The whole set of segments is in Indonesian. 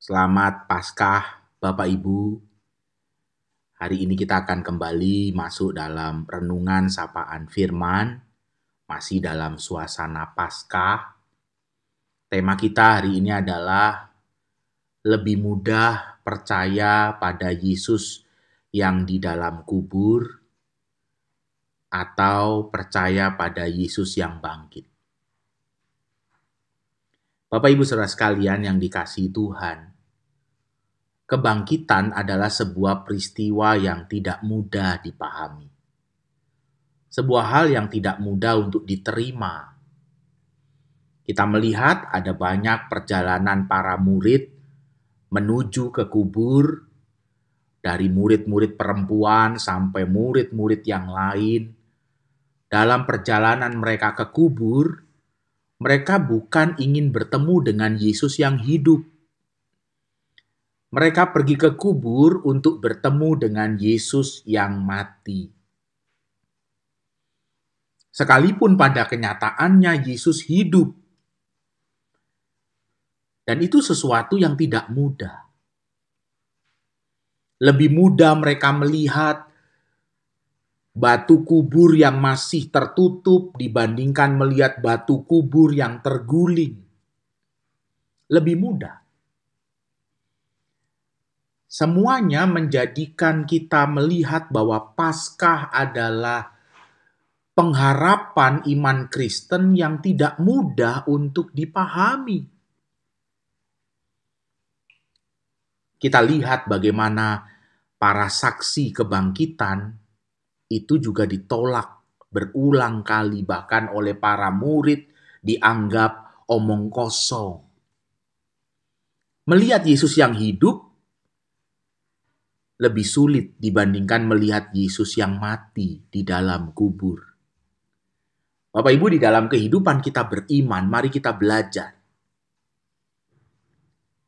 Selamat Paskah, Bapak Ibu. Hari ini kita akan kembali masuk dalam renungan sapaan firman, masih dalam suasana Paskah. Tema kita hari ini adalah lebih mudah percaya pada Yesus yang di dalam kubur atau percaya pada Yesus yang bangkit. Bapak Ibu Saudara sekalian yang dikasihi Tuhan, kebangkitan adalah sebuah peristiwa yang tidak mudah dipahami. Sebuah hal yang tidak mudah untuk diterima. Kita melihat ada banyak perjalanan para murid menuju ke kubur, dari murid-murid perempuan sampai murid-murid yang lain. Dalam perjalanan mereka ke kubur, mereka bukan ingin bertemu dengan Yesus yang hidup. Mereka pergi ke kubur untuk bertemu dengan Yesus yang mati. Sekalipun pada kenyataannya Yesus hidup. Dan itu sesuatu yang tidak mudah. Lebih mudah mereka melihat batu kubur yang masih tertutup dibandingkan melihat batu kubur yang terguling. Lebih mudah. Semuanya menjadikan kita melihat bahwa Paskah adalah pengharapan iman Kristen yang tidak mudah untuk dipahami. Kita lihat bagaimana para saksi kebangkitan itu juga ditolak berulang kali, bahkan oleh para murid dianggap omong kosong. Melihat Yesus yang hidup lebih sulit dibandingkan melihat Yesus yang mati di dalam kubur. Bapak Ibu, di dalam kehidupan kita beriman, mari kita belajar.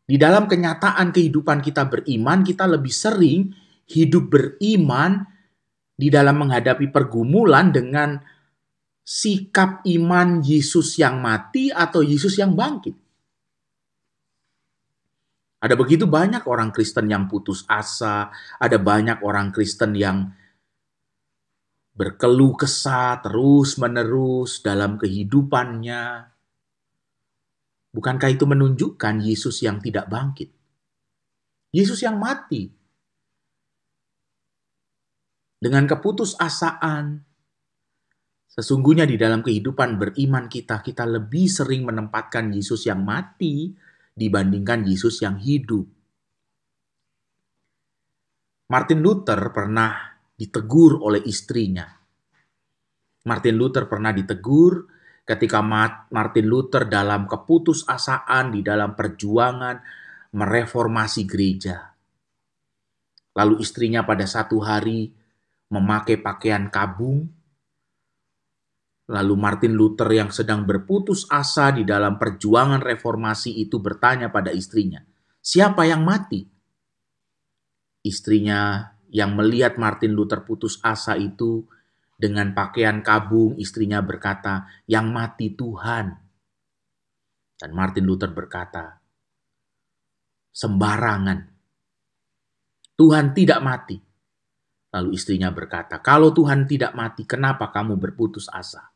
Di dalam kenyataan kehidupan kita beriman, kita lebih sering hidup beriman di dalam menghadapi pergumulan dengan sikap iman Yesus yang mati atau Yesus yang bangkit. Ada begitu banyak orang Kristen yang putus asa, ada banyak orang Kristen yang berkeluh kesah terus-menerus dalam kehidupannya. Bukankah itu menunjukkan Yesus yang tidak bangkit? Yesus yang mati. Dengan keputusasaan, sesungguhnya di dalam kehidupan beriman kita lebih sering menempatkan Yesus yang mati dibandingkan Yesus yang hidup. Martin Luther pernah ditegur oleh istrinya. Martin Luther pernah ditegur ketika Martin Luther dalam keputusasaan di dalam perjuangan mereformasi gereja. Lalu istrinya pada satu hari memakai pakaian kabung. Lalu Martin Luther yang sedang berputus asa di dalam perjuangan reformasi itu bertanya pada istrinya, "Siapa yang mati?" Istrinya yang melihat Martin Luther putus asa itu dengan pakaian kabung, istrinya berkata, "Yang mati Tuhan." Dan Martin Luther berkata, "Sembarangan. Tuhan tidak mati." Lalu istrinya berkata, "Kalau Tuhan tidak mati, kenapa kamu berputus asa?"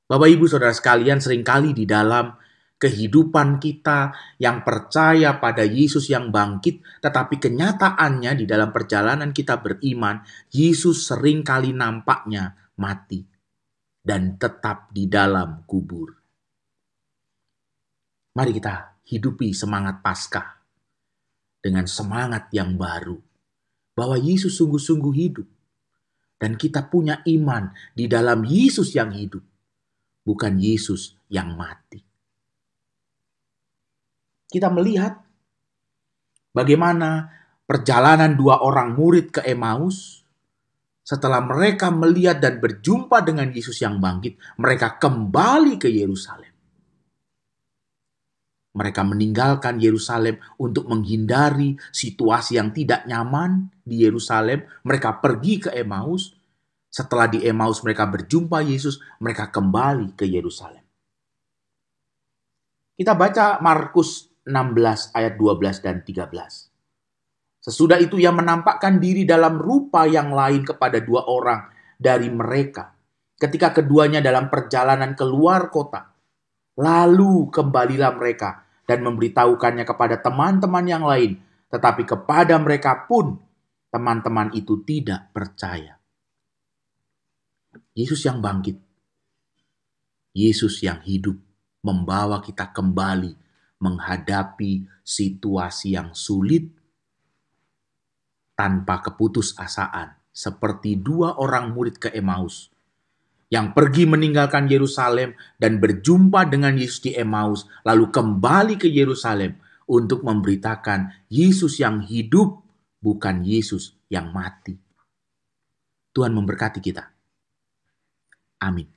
Bapak Ibu Saudara sekalian, seringkali di dalam kehidupan kita yang percaya pada Yesus yang bangkit, tetapi kenyataannya di dalam perjalanan kita beriman, Yesus seringkali nampaknya mati dan tetap di dalam kubur. Mari kita hidupi semangat Paskah dengan semangat yang baru, bahwa Yesus sungguh-sungguh hidup dan kita punya iman di dalam Yesus yang hidup, bukan Yesus yang mati. Kita melihat bagaimana perjalanan dua orang murid ke Emmaus. Setelah mereka melihat dan berjumpa dengan Yesus yang bangkit, mereka kembali ke Yerusalem. Mereka meninggalkan Yerusalem untuk menghindari situasi yang tidak nyaman di Yerusalem. Mereka pergi ke Emmaus. Setelah di Emmaus mereka berjumpa Yesus, mereka kembali ke Yerusalem. Kita baca Markus 16 ayat 12 dan 13. Sesudah itu ia menampakkan diri dalam rupa yang lain kepada dua orang dari mereka, ketika keduanya dalam perjalanan keluar kota. Lalu kembalilah mereka dan memberitahukannya kepada teman-teman yang lain, tetapi kepada mereka pun teman-teman itu tidak percaya. Yesus yang bangkit, Yesus yang hidup, membawa kita kembali menghadapi situasi yang sulit tanpa keputusasaan, seperti dua orang murid ke Emmaus yang pergi meninggalkan Yerusalem dan berjumpa dengan Yesus di Emmaus, lalu kembali ke Yerusalem untuk memberitakan Yesus yang hidup, bukan Yesus yang mati. Tuhan memberkati kita. Amin.